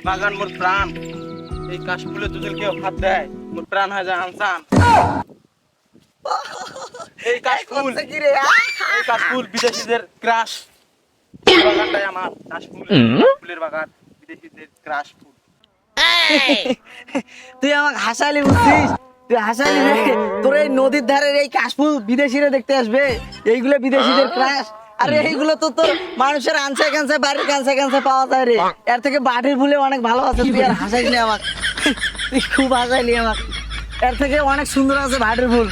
বাগান মোর প্রাণ। এই কাশফুলে যদি কেউ হাত দেয় মোর প্রাণ হয়ে যায় আনসান। এই কাশফুল এই কাশফুল বিদেশিদের ক্রাশ। বাগানটাই আমার কাশফুল, ফুলের বাগান, বিদেশিদের ক্রাশ ফুল। তুই আমাকে হাসালি বুঝছিস? তুই হাসালি রে। তোর এই নদীর ধারের এই কাশফুল বিদেশিরা দেখতে আসবে, এইগুলো বিদেশিদের ক্রাশ। আরে এইগুলো তো তোর মানুষের আনসাই কানসাই বাড়ির কানসাই কানসাই পাওয়া যায় রে। এর থেকে বাটির ফুলে অনেক ভালো আছে। তুই আর হাসাইলি আমাকে, তুই খুব হাসাইলি আমাকে। এর থেকে অনেক সুন্দর আছে বাটির ফুল।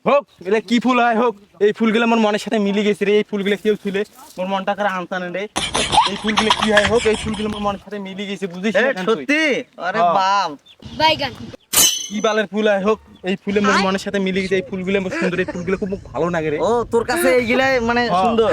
হোক এটা কি ফুল হয় হোক, এই ফুলগুলো আমার মনের সাথে মিলে গেছে রে। এই ফুলগুলো কেউ ছুলে মোর মনটা করে আনসানে রে। এই ফুলগুলো কি হয় হোক, এই ফুলগুলো আমার মনের সাথে মিলে গেছে, বুঝিস না কেন তুই? সত্যি? আরে বাপ, বাইগান কি বালের ফুল হয় হোক, এই ফুলে মোর মনের সাথে মিলে গেছে। এই ফুলগুলো আমার সুন্দর, এই ফুলগুলো খুব ভালো লাগে রে। ও তোর কাছে এইগুলাই মানে সুন্দর?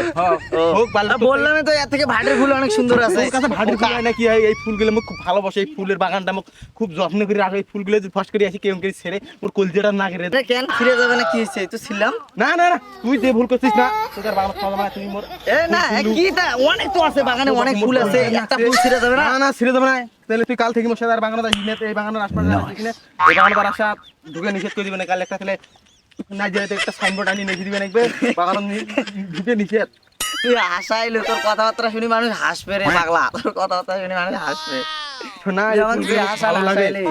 হোক বালের ফুল। বললাম তো এর থেকে ভাটির ফুল অনেক সুন্দর আছে। তোর কাছে ভাটির ফুল হয় না কি হয়? এই ফুলগুলো আমি খুব ভালোবাসি। এই ফুলের বাগানটা আমি খুব যত্ন করে রাখি। এই ফুলগুলো যদি ফস করে আসি কেউ করে ছেড়ে মোর কলজেটা না গেরে। এটা কেন ফিরে যাবে না? কি হয়েছে? তো ছিলাম না না না, তুই যে ভুল করছিস না, তোদের বাগান খাওয়া না, তুই মোর এ না কিটা অনেক তো আছে বাগানে, অনেক ফুল আছে, একটা ফুল ছিঁড়ে যাবে না? না না ছিঁড়ে যাবে না। তাহলে তুই কাল থেকে মোর সাথে আর বাগানে যাস না। এই বাগানের আশপাশে আসিস না। এই বাগানের আসা ঢুকে নিষেধ করে দিবে না। কাল একটা তাহলে না যেতে একটা সাইনবোর্ড আনি লিখে দিবে নাকবে বাগান ঢুকে নিষেধ। তুই হাসাইলে, তোর কথাবার্তা শুনি মানুষ হাসবে রে পাগলা। তোর কথাবার্তা শুনি মানুষ হাসবে। শোনা তুই আমাকে তুই হাসাইলি।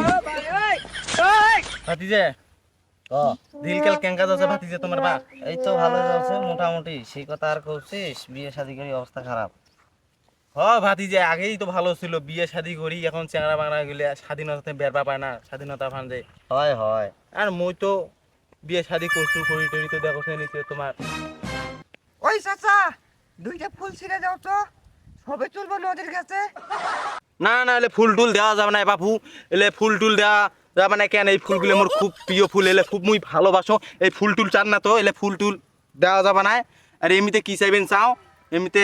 ভাতিজে দিলকাল কেঙ্কা যাচ্ছে ভাতিজে তোমার বা? এই তো ভালো যাচ্ছে মোটামুটি। সেই কথা আর কইছিস? বিয়ে শাদী করি অবস্থা খারাপ। ভাতিজে আগেই তো ভালো ছিল, বিয়ে শাদী করি এখন চেংড়া বাংলা গেলে স্বাধীনতা বেরবা পায় না, স্বাধীনতা ফান্দে। হয় হয়। আর মই তো বিয়ে শাদী করছু, করি টরি তো দেখো নিচে তোমার। ওই চাচা, দুইটা ফুল ছিঁড়ে দাও তো, সবে তুলবো নদীর কাছে। না না, এলে ফুল টুল দেওয়া যাবে না বাপু। এলে ফুল টুল দেওয়া যাবে না কেন? এই ফুলগুলো মোর খুব প্রিয় ফুল, এলে খুব মুই ভালোবাসো। এই ফুল টুল চান না তো, এলে ফুল টুল দেওয়া যাবে না। আর এমনিতে কি চাইবেন চাও, এমনিতে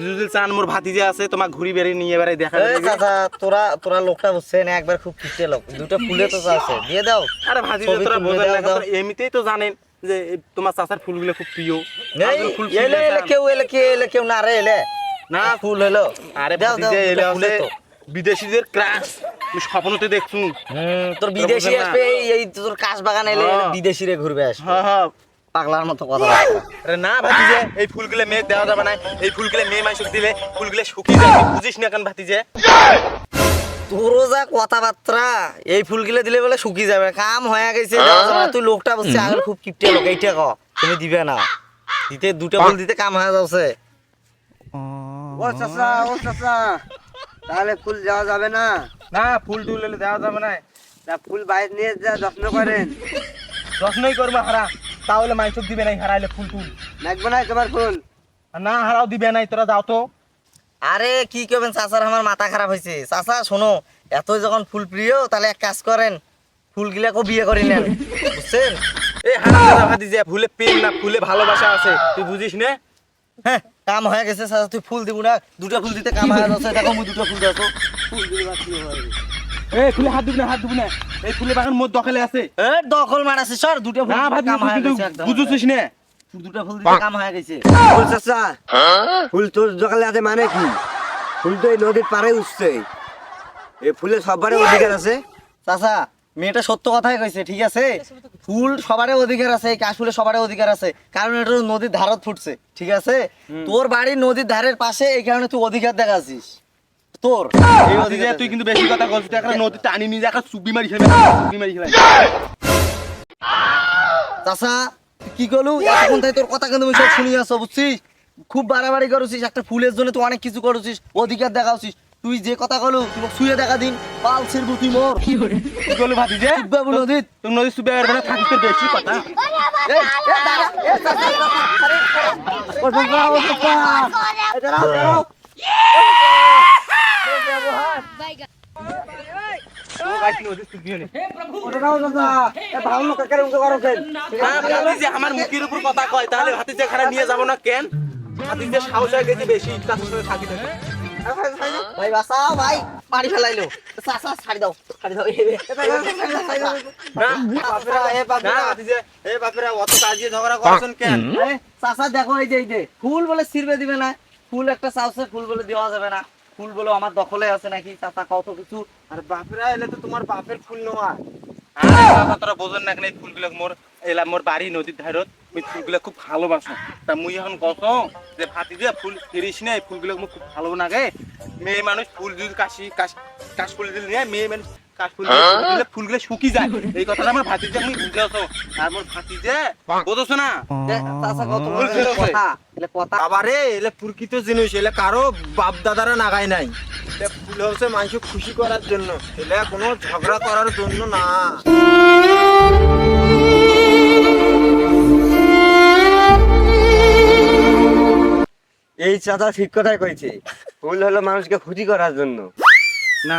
যদি চান মোর ভাতিজে আছে তোমার ঘুরি বেড়ে নিয়ে বেড়াই দেখা এই চাচা, তোরা লোকটা বুঝছেন একবার খুব কিটে লোক। দুটো ফুলে তো আছে, দিয়ে দাও। আরে ভাতিজে তোরা বোঝেন না, তোরা এমনিতেই তো জানেন যে তোমার চাচার ফুলগুলো খুব প্রিয়। ফুল এলে কেউ না রে, এলে না ফুল হলো। আরে ভাতিজে এলে আছে বিদেশিদের ক্রাশ, আমি স্বপ্নতে দেখছু। তোর বিদেশি আসবে, এই তোর কাশ বাগান এলে বিদেশি রে ঘুরবে আসবে। হ্যাঁ হ্যাঁ, পাগলার মতো কথা। আরে না ভাতিজে, এই ফুলগুলো মেয়ে দেওয়া যাবে না। এই ফুলগুলো মেয়ে মাইসুক দিলে ফুলগুলো শুকিয়ে যাবে, বুঝিস না কেন ভাতিজে? তোরও যা কথাবার্তা, এই ফুলগুলো দিলে বলে শুকিয়ে যাবে, কাম হয়ে গেছে। তুই লোকটা বলছিস আগে খুব কিপটে লোক, এইটা ক তুমি দিবে না। দিতে দুটো ফুল দিতে কাম হয়ে যাচ্ছে। ও চাচা, তাহলে ফুল দেওয়া যাবে না? না ফুল টুল এলে দেওয়া যাবে না। তা ফুল বাইরে নিয়ে যা যত্ন করেন। যত্নই করবো হারা, তাহলে মাইসুক দিবে নাই হারাইলে ফুল টুল। লাগবে না তোমার ফুল? আর না হারাও দিবে নাই, তোরা যাও তো। আরে কি করবেন চাচার, আমার মাথা খারাপ হয়েছে। চাচা শোনো, এতই যখন ফুল প্রিয় তাহলে এক কাজ করেন, ফুলগুলাকে বিয়ে করে নেন, বুঝছেন? এই হারাম ভাতিজে, ফুলে প্রেম না, ফুলে ভালোবাসা আছে, তুই বুঝিস না? হ্যাঁ কাম হয়ে গেছে চাচা, তুই ফুল দিব না? দুটো ফুল দিতে কাম হয়ে যাচ্ছে। দেখো মুই দুটো ফুল দেখো। ফুল দিলে বা কি হবে? এই ফুলে হাত দিবি না, হাত দিবি না। এই ফুলে বাগান মোর দখলে আছে। এ দখল মারাছে সর। দুটো ফুল না দিতে ভাতিজে, কাম হয়ে তুই গেছে একদম। বুঝছিস না? দুটো ফুল দিতে কাম হয়ে গেছে। ও চাচা, ফুল তোর দোকানে আছে মানে কি? ফুল তো এই নদীর পাড়ে উঠছে, এই ফুলে সবারই অধিকার আছে। চাচা মেয়েটা সত্য কথাই কইছে, ঠিক আছে? ফুল সবারই অধিকার আছে, এই কাশ ফুলে সবারই অধিকার আছে, কারণ এটা নদীর ধারত ফুটছে, ঠিক আছে? তোর বাড়ি নদীর ধারের পাশে, এই কারণে তুই অধিকার দেখাচ্ছিস তোর। এই ভাতিজে তুই কিন্তু বেশি কথা বলছিস। একটা নদী টানি নিয়ে একটা চুবি মারি খেলে, চুবি মারি খেলে। চাচা কি করলু এখন তাই? তোর কথা কিন্তু আমি সব শুনি আসো, বুঝছিস? খুব বাড়াবাড়ি করছিস, একটা ফুলের জন্য তুই অনেক কিছু করছিস, অধিকার দেখাচ্ছিস। তুই যে কথা কলু তুই শুয়ে দেখা দিন পাল ছিড়বু তুই মোর। কি করলো ভাতিজে? বাবু নদীত তোর নদী চুবে পারবে না, থাকিস তোর বেশি কথা। বাইগান আমার মুখের উপর কথা কয়, তাহলে ভাতিজে খানা নিয়ে যাবো না কেন? ভাতিজে সাহস হয়ে গেছে বেশি, তার সাথে থাকি থাকি। ভাই বাঁচাও ভাই, মারি ফেলাইলো। চাচা ছাড়ি দাও, ছাড়ি দাও। চাচা দেখো, এই যে ফুল বলে ছিড়বে দিবে না, ফুল একটা চাওছে, ফুল বলে দেওয়া যাবে না। ফুল বলো আমার দখলে আছে নাকি চাচা কত কিছু। আর বাপেরা এলে তো তোমার বাপের ফুল নয়। আরে বাবা তোরা বোঝেন না কেন এই ফুলগুলো মোর এলা মোর বাড়ি নদীর ধারত ওই ফুলগুলো খুব ভালোবাসো। তা মুই এখন কত যে ভাতি দিয়ে ফুল ফিরিস না এই ফুলগুলো মোর খুব ভালো লাগে। মেয়ে মানুষ ফুল যদি কাশ ফুল দিলে নিয়ে মেয়ে মানুষ কাশ ফুল দিলে ফুলগুলো শুকিয়ে যায়। এই কথাটা আমার ভাতি দিয়ে আমি বুঝে আসো। আর মোর ভাতি যে বোঝছো না চাচা কত ফুল ফেরত কথা এলে কথা আবারে এলে প্রকৃত জিনিস এলে কারো বাপ দাদারা নাগায় নাই। এলে ফুল হচ্ছে মানুষ খুশি করার জন্য, এলে কোনো ঝগড়া করার জন্য না। এই চাচা ঠিক কথাই কইছে, ফুল হলো মানুষকে খুশি করার জন্য। না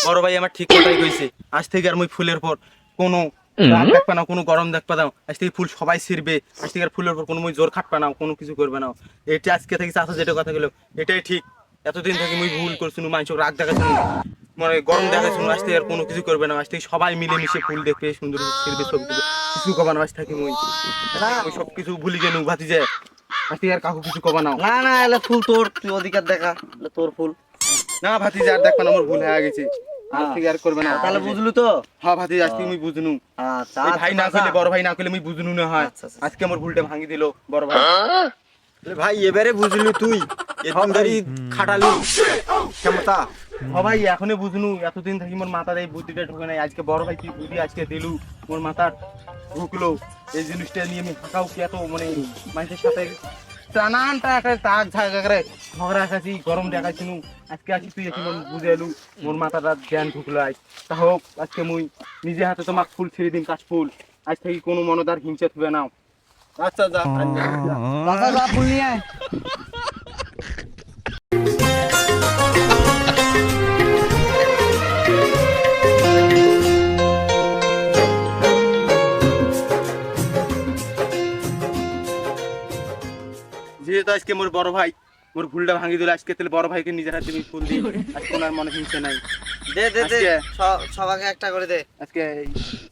বড় ভাই আমার ঠিক কথাই কইছে। আজ থেকে আর মুই ফুলের পর কোনো রাগ দেখবে না, কোনো গরম দেখবে না। আজ থেকে ফুল সবাই ছিড়বে। আজ থেকে আর ফুলের পর কোনো মুই জোর খাটবে না, কোনো কিছু করবে না। এটা আজকে থেকে চাচা যেটা কথা গেল এটাই ঠিক। এতদিন থেকে মুই ভুল করছিল, মানুষ রাগ দেখাছিল, মানে গরম দেখাছিল। আজ থেকে আর কোনো কিছু করবে না। আজ থেকে সবাই মিলেমিশে ফুল দেখবে, সুন্দর ছিড়বে, ছবি তুলবে, কিছু কবা না। আজ থেকে মুই সব কিছু ভুলি গেলু ভাতি যে আজ থেকে আর কাকু কিছু কবা না। না না এলে ফুল তোর, তুই অধিকার দেখা, এলে তোর ফুল। না ভাতি যে আর দেখবে না, আমার ভুল হয়ে গেছে। আজ থেকে আর করবে না। তাহলে বুঝলু তো? হ্যাঁ ভাতি আজ থেকে মুই বুঝনু। আচ্ছা এই ভাই না কইলে বড় ভাই না কইলে আমি বুঝনু না হয়। আচ্ছা, আচ্ছা। আজকে আমার ভুলটা ভাঙি দিল বড় ভাই। এলে ভাই এবারে বুঝলি তুই এদিন ধরে খাটালি ক্ষমতা। ও ভাই এখনই বুঝনু, এতদিন থাকি মোর মাথার এই বুদ্ধিটা ঢোকে নাই। আজকে বড় ভাই কি বুদ্ধি আজকে দিলু মোর মাথার ঢুকলো। এই জিনিসটা নিয়ে আমি থাকাও কি এত মানে মানুষের সাথে টানানটা একটা তাক ঝাঁকা করে ঝগড়া খাচ্ছি, গরম দেখাচ্ছিনু। আজকে আসি তুই এসে মোর বুঝে এলু, মোর মাথাটা জ্ঞান ঢুকলো। আজ তা হোক, আজকে মুই নিজে হাতে তোমাক ফুল ছেড়ে দিন, কাশ ফুল। আজ থেকে কোনো মনদার হিংসা থুবে নাও। আচ্ছা যা চাচা যা ফুল নিয়ে আয়। যেহেতু আজকে মোর বড় ভাই মোর ভুলটা ভাঙি দিল, আজকে তাহলে বড় ভাইকে নিজের হাতে আমি ফুল দিই। আজকে ওনার মনে হিংসা নাই। দে দে দে আজকে- সবাইকে একটা করে দে। আজকে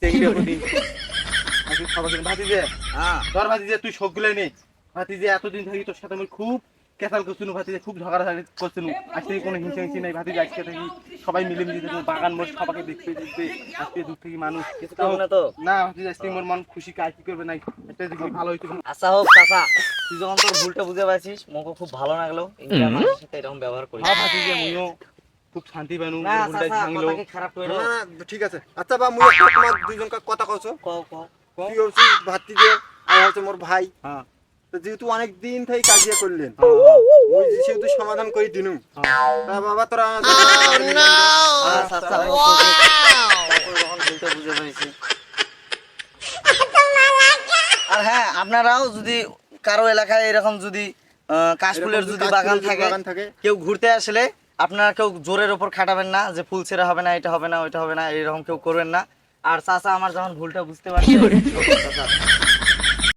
চেঙ্গিয়ে দিন। আজকে সবাইকে ভাতি যে হ্যাঁ তোর ভাতি যে তুই সবগুলো নে। ভাতি যে এতদিন থাকি তোর সাথে আমি খুব কেসাল করছিল, ভাতি যে খুব ঝগড়া করছিল। আজ থেকে কোনো হিংসা হিংসি নাই। ভাতি যে আজকে থাকি সবাই মিলেমিশে দেখবো, বাগান মোর সবাইকে দেখতে দেখতে আজকে দূর থেকে মানুষ কিছু করবো না তো? না ভাতি যে আজকে মোর মন খুশি কাজ কি করবে নাই। একটা দিকে ভালো হইতো। আচ্ছা হোক চাচা, তুই যখন তোর ভুলটা বুঝে পাচ্ছিস মোকে খুব ভালো লাগলো। ইন্ডিয়া মানুষের সাথে এরকম ব্যবহার করি। হ্যাঁ ভাতি যে মুইও খুব শান্তি পানু, না মোর ভুলটা চাচা ভাঙলো। কথা কি খারাপ করে না না ঠিক আছে। আচ্ছা বা মুই একটা তোমার দুইজনকে কথা কইছো, কও কও। তুই হচ্ছিস ভাতি যে আর হচ্ছে মোর ভাই। হ্যাঁ তো যেহেতু অনেক দিন থেকে কাজিয়া করলেন, মুই যেহেতু সমাধান করে দিনু। তা বাবা তোরা আচ্ছা আচ্ছা হোক, হোক, হোক। তারপর যখন ভুলটা বুঝে পেয়েছি। আর হ্যাঁ আপনারাও যদি কারো এলাকায় এরকম যদি কাশফুলের এরকম যদি কাশফুলের বাগান যদি থাকে, বাগান থাকে, কেউ ঘুরতে আসলে আপনারা কেউ জোরের উপর খাটাবেন না যে ফুল ছেঁড়া হবে না, এটা হবে না, ওইটা হবে না, এরকম কেউ করবেন না। আর চাচা আমার যখন ভুলটা বুঝতে পারছে, চাচা